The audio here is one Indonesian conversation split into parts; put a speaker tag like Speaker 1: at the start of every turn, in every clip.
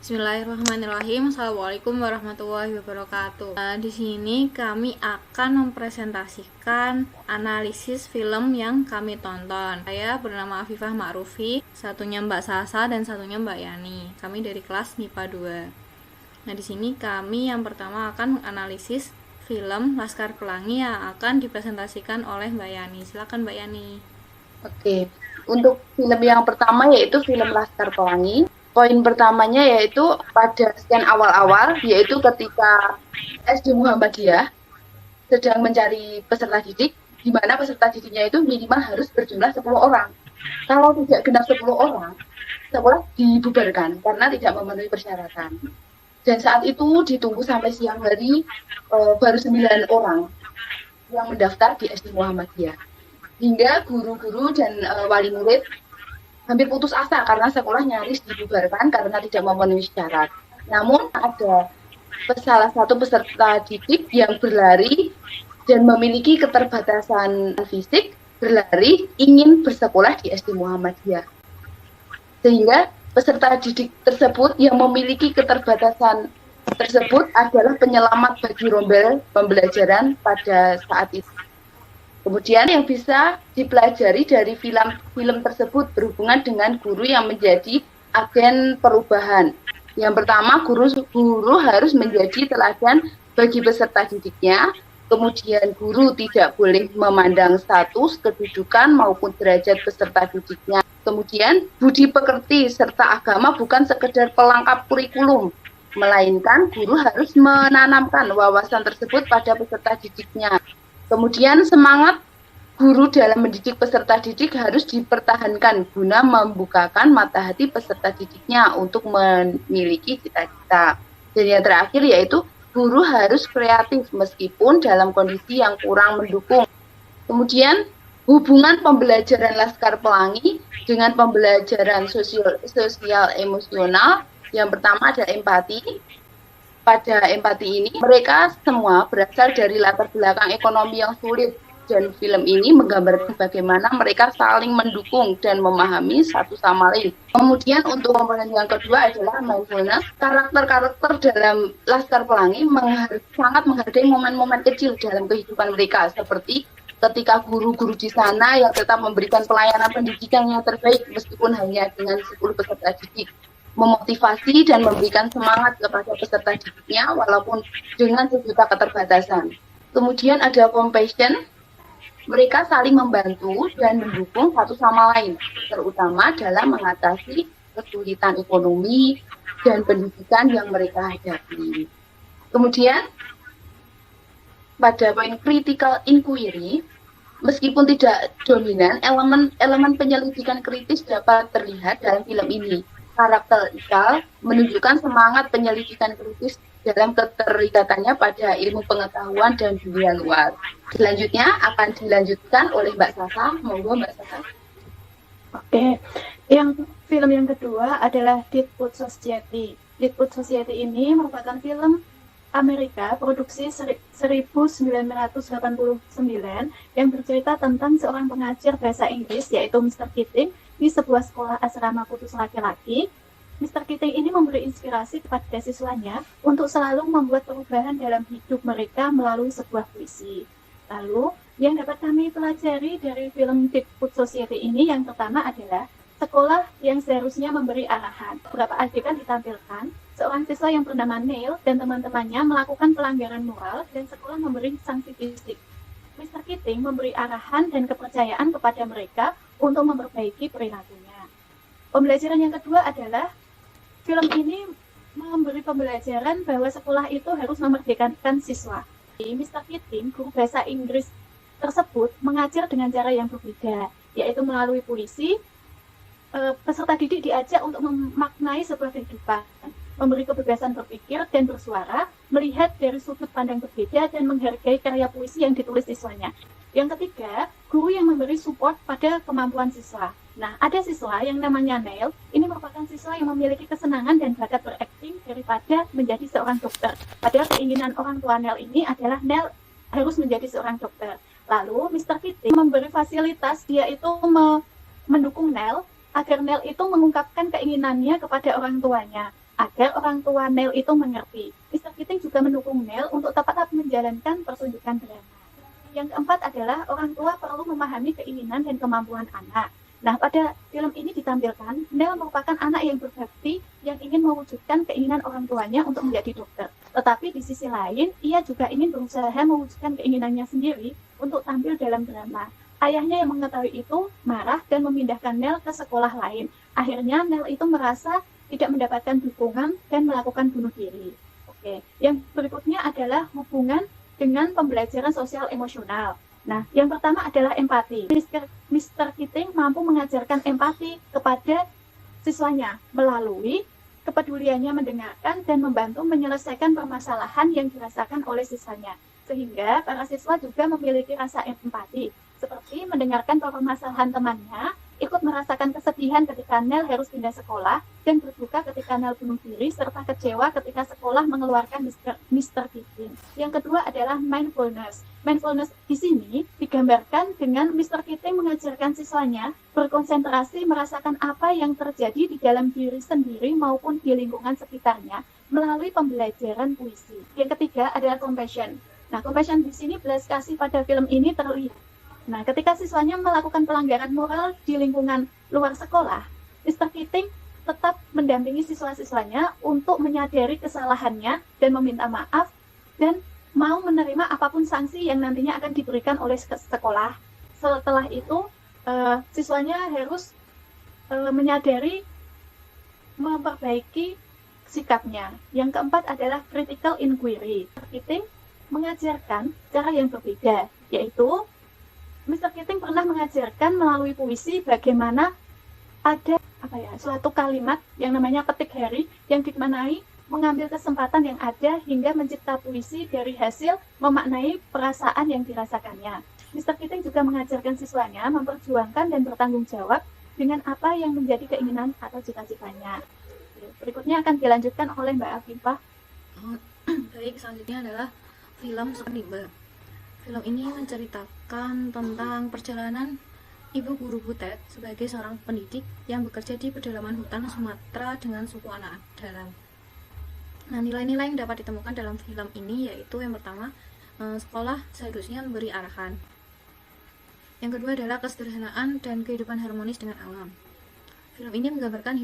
Speaker 1: Bismillahirrahmanirrahim. Assalamualaikum warahmatullahi wabarakatuh. Di sini kami akan mempresentasikan analisis film yang kami tonton. Saya bernama Afifah Ma'rufi, satunya Mbak Sasa dan satunya Mbak Yani. Kami dari kelas MIPA 2. Nah, di sini kami yang pertama akan menganalisis film Laskar Pelangi yang akan dipresentasikan oleh Mbak Yani. Silakan Mbak Yani.
Speaker 2: Oke, untuk film yang pertama yaitu film Laskar Pelangi. Poin pertamanya yaitu pada scan awal-awal, yaitu ketika SD Muhammadiyah sedang mencari peserta didik, di mana peserta didiknya itu minimal harus berjumlah 10 orang. Kalau tidak genap 10 orang, sekolah dibubarkan karena tidak memenuhi persyaratan. Dan saat itu ditunggu sampai siang hari, baru 9 orang yang mendaftar di SD Muhammadiyah. Hingga guru-guru dan wali murid hampir putus asa karena sekolah nyaris dibubarkan karena tidak memenuhi syarat. Namun ada salah satu peserta didik yang berlari dan memiliki keterbatasan fisik, berlari ingin bersekolah di SD Muhammadiyah. Sehingga peserta didik tersebut yang memiliki keterbatasan tersebut adalah penyelamat bagi rombel pembelajaran pada saat itu. Kemudian yang bisa dipelajari dari film tersebut berhubungan dengan guru yang menjadi agen perubahan. Yang pertama, guru harus menjadi teladan bagi peserta didiknya. Kemudian guru tidak boleh memandang status, kedudukan maupun derajat peserta didiknya. Kemudian budi pekerti serta agama bukan sekedar pelengkap kurikulum, melainkan guru harus menanamkan wawasan tersebut pada peserta didiknya. Kemudian semangat guru dalam mendidik peserta didik harus dipertahankan guna membukakan mata hati peserta didiknya untuk memiliki cita-cita. Dan yang terakhir yaitu guru harus kreatif meskipun dalam kondisi yang kurang mendukung. Kemudian hubungan pembelajaran Laskar Pelangi dengan pembelajaran sosial emosional, yang pertama ada empati. Pada empati ini, mereka semua berasal dari latar belakang ekonomi yang sulit, dan film ini menggambarkan bagaimana mereka saling mendukung dan memahami satu sama lain. Kemudian untuk komponen yang kedua adalah mindfulness. Karakter-karakter dalam Laskar Pelangi sangat menghargai momen-momen kecil dalam kehidupan mereka, seperti ketika guru-guru di sana yang tetap memberikan pelayanan pendidikan yang terbaik meskipun hanya dengan 10 peserta didik, memotivasi dan memberikan semangat kepada peserta didiknya walaupun dengan sejuta keterbatasan. Kemudian ada compassion, mereka saling membantu dan mendukung satu sama lain, terutama dalam mengatasi kesulitan ekonomi dan pendidikan yang mereka hadapi. Kemudian pada poin critical inquiry, meskipun tidak dominan, elemen penyelidikan kritis dapat terlihat dalam film ini. Karakter Ikal menunjukkan semangat penyelidikan kritis dalam keterikatannya pada ilmu pengetahuan dan dunia luar. Selanjutnya akan dilanjutkan oleh Mbak Sasa. Monggo Mbak Sasa.
Speaker 3: Oke, film yang kedua adalah Deadwood Society. Deadwood Society ini merupakan film Amerika produksi 1989 yang bercerita tentang seorang pengajar bahasa Inggris yaitu Mr. Keating di sebuah sekolah asrama khusus laki-laki. Mr. Keating ini memberi inspirasi kepada siswanya untuk selalu membuat perubahan dalam hidup mereka melalui sebuah puisi. Lalu, yang dapat kami pelajari dari film Deadwood Society ini yang pertama adalah sekolah yang seharusnya memberi arahan. Beberapa adegan ditampilkan, seorang siswa yang bernama Neil dan teman-temannya melakukan pelanggaran moral dan sekolah memberi sanksi fisik. Mr. Keating memberi arahan dan kepercayaan kepada mereka untuk memperbaiki perilakunya. Pembelajaran yang kedua adalah film ini memberi pembelajaran bahwa sekolah itu harus memerdekakan siswa. Mr. Keating, guru bahasa Inggris tersebut, mengajar dengan cara yang berbeda, yaitu melalui puisi. Peserta didik diajak untuk memaknai sebuah kehidupan, memberi kebebasan berpikir dan bersuara, melihat dari sudut pandang berbeda dan menghargai karya puisi yang ditulis siswanya. Yang ketiga, guru yang memberi support pada kemampuan siswa. Nah, ada siswa yang namanya Neil, ini merupakan siswa yang memiliki kesenangan dan bakat berakting daripada menjadi seorang dokter. Padahal keinginan orang tua Neil ini adalah Neil harus menjadi seorang dokter. Lalu, Mr. Keating memberi fasilitas, dia itu mendukung Neil, agar Neil itu mengungkapkan keinginannya kepada orang tuanya. agar orang tua Neil itu mengerti. Mr. Keating juga mendukung Neil untuk tepat menjalankan pertunjukan drama. Yang keempat adalah orang tua perlu memahami keinginan dan kemampuan anak. Nah, pada film ini ditampilkan, Neil merupakan anak yang berbakti yang ingin mewujudkan keinginan orang tuanya untuk menjadi dokter. Tetapi di sisi lain, ia juga ingin berusaha mewujudkan keinginannya sendiri untuk tampil dalam drama. Ayahnya yang mengetahui itu marah dan memindahkan Neil ke sekolah lain. Akhirnya Neil itu merasa tidak mendapatkan dukungan dan melakukan bunuh diri. Oke, yang berikutnya adalah hubungan dengan pembelajaran sosial emosional. Nah, yang pertama adalah empati. Mr. Keating mampu mengajarkan empati kepada siswanya melalui kepeduliannya mendengarkan dan membantu menyelesaikan permasalahan yang dirasakan oleh siswanya. Sehingga para siswa juga memiliki rasa empati, seperti mendengarkan permasalahan temannya, ikut merasakan kesedihan ketika Neil harus pindah sekolah, dan berduka ketika Neil bunuh diri, serta kecewa ketika sekolah mengeluarkan Mr. Keating. Yang kedua adalah mindfulness. Mindfulness di sini digambarkan dengan Mr. Keating mengajarkan siswanya berkonsentrasi merasakan apa yang terjadi di dalam diri sendiri maupun di lingkungan sekitarnya melalui pembelajaran puisi. Yang ketiga adalah compassion. Nah, compassion di sini belas kasih pada film ini terlihat. Nah, ketika siswanya melakukan pelanggaran moral di lingkungan luar sekolah, Mr. Keating tetap mendampingi siswa-siswanya untuk menyadari kesalahannya dan meminta maaf dan mau menerima apapun sanksi yang nantinya akan diberikan oleh sekolah. Setelah itu, siswanya harus menyadari memperbaiki sikapnya. Yang keempat adalah critical inquiry. Mr. Keating mengajarkan cara yang berbeda, yaitu Mr. Keating pernah mengajarkan melalui puisi bagaimana ada suatu kalimat yang namanya petik hari yang dimaknai mengambil kesempatan yang ada hingga mencipta puisi dari hasil memaknai perasaan yang dirasakannya. Mr. Keating juga mengajarkan siswanya memperjuangkan dan bertanggung jawab dengan apa yang menjadi keinginan atau cita-citanya. Berikutnya akan dilanjutkan oleh Mbak Afifah.
Speaker 1: Baik, selanjutnya adalah film Rimba. Film ini menceritakan tentang perjalanan Ibu Guru Butet sebagai seorang pendidik yang bekerja di pedalaman hutan Sumatera dengan suku anak dalam. Nah, nilai-nilai yang dapat ditemukan dalam film ini yaitu yang pertama, sekolah seharusnya memberi arahan. Yang kedua adalah kesederhanaan dan kehidupan harmonis dengan alam. Film ini menggambarkan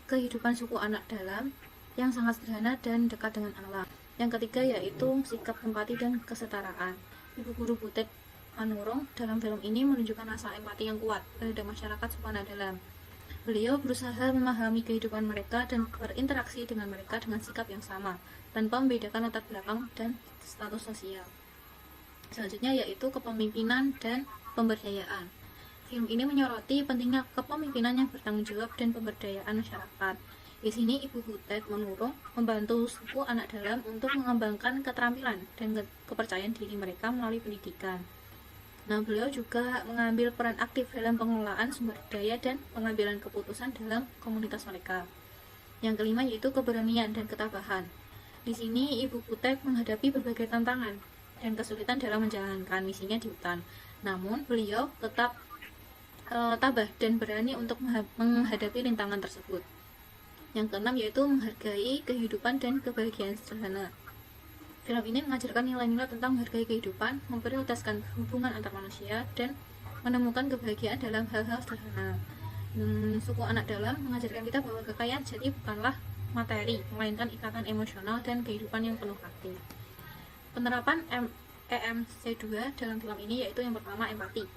Speaker 1: kehidupan suku anak dalam yang sangat sederhana dan dekat dengan alam. Yang ketiga yaitu sikap empati dan kesetaraan. Ibu Guru Butet Manurung dalam film ini menunjukkan rasa empati yang kuat terhadap masyarakat suku anak dalam. Beliau berusaha memahami kehidupan mereka dan berinteraksi dengan mereka dengan sikap yang sama, tanpa membedakan latar belakang dan status sosial. Selanjutnya yaitu kepemimpinan dan pemberdayaan. Film ini menyoroti pentingnya kepemimpinan yang bertanggung jawab dan pemberdayaan masyarakat. Di sini Ibu Butet Manurung membantu suku anak dalam untuk mengembangkan keterampilan dan kepercayaan diri mereka melalui pendidikan. Nah, beliau juga mengambil peran aktif dalam pengelolaan sumber daya dan pengambilan keputusan dalam komunitas mereka. Yang kelima yaitu keberanian dan ketabahan. Di sini Ibu Butet menghadapi berbagai tantangan dan kesulitan dalam menjalankan misinya di hutan. Namun, beliau tetap tabah dan berani untuk menghadapi rintangan tersebut. Yang keenam yaitu menghargai kehidupan dan kebahagiaan sederhana. Film ini mengajarkan nilai-nilai tentang menghargai kehidupan, memprioritaskan hubungan antar manusia, dan menemukan kebahagiaan dalam hal-hal sederhana. Suku anak dalam mengajarkan kita bahwa kekayaan jati bukanlah materi, melainkan ikatan emosional dan kehidupan yang penuh arti. Penerapan EMC2 dalam film ini yaitu yang pertama empati.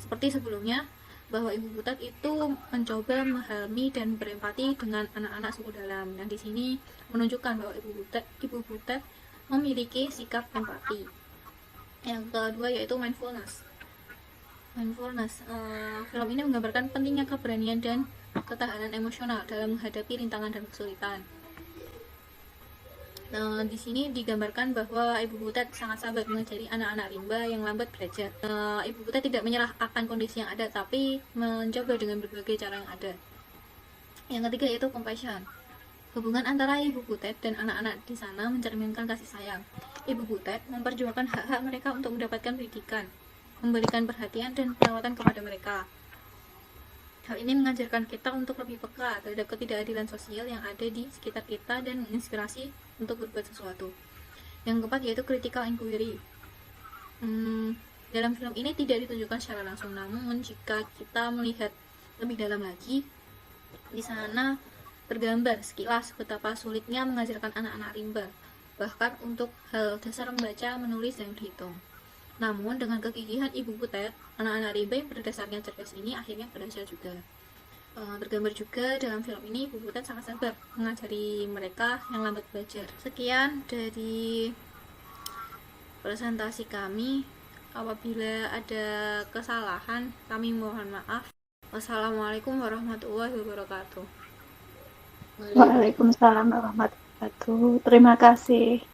Speaker 1: Seperti sebelumnya, bahwa Ibu Butet itu mencoba memahami dan berempati dengan anak-anak suku dalam. Dan di sini menunjukkan bahwa Ibu Butet memiliki sikap empati. Yang kedua yaitu mindfulness. Film ini menggambarkan pentingnya keberanian dan ketahanan emosional dalam menghadapi rintangan dan kesulitan. Di sini digambarkan bahwa Ibu Butet sangat sabar mengajari anak-anak rimba yang lambat belajar. Ibu Butet tidak menyerah akan kondisi yang ada, tapi mencoba dengan berbagai cara yang ada. Yang ketiga yaitu compassion. Hubungan antara Ibu Butet dan anak-anak di sana mencerminkan kasih sayang. Ibu Butet memperjuangkan hak-hak mereka untuk mendapatkan pendidikan, memberikan perhatian dan perawatan kepada mereka. Hal ini mengajarkan kita untuk lebih peka terhadap ketidakadilan sosial yang ada di sekitar kita dan menginspirasi untuk berbuat sesuatu. Yang keempat yaitu critical inquiry. Dalam film ini tidak ditunjukkan secara langsung, namun jika kita melihat lebih dalam lagi, di sana tergambar sekilas betapa sulitnya mengajarkan anak-anak rimba, bahkan untuk hal dasar membaca, menulis, dan berhitung. Namun dengan kegigihan Ibu Butet, anak-anak rimba yang pada dasarnya cerdas ini akhirnya berhasil juga. Tergambar juga dalam film ini Ibu Butet sangat sabar mengajari mereka yang lambat belajar. Sekian dari presentasi kami. Apabila ada kesalahan, kami mohon maaf. Wassalamualaikum warahmatullahi wabarakatuh.
Speaker 3: Waalaikumsalam warahmatullahi wabarakatuh. Terima kasih.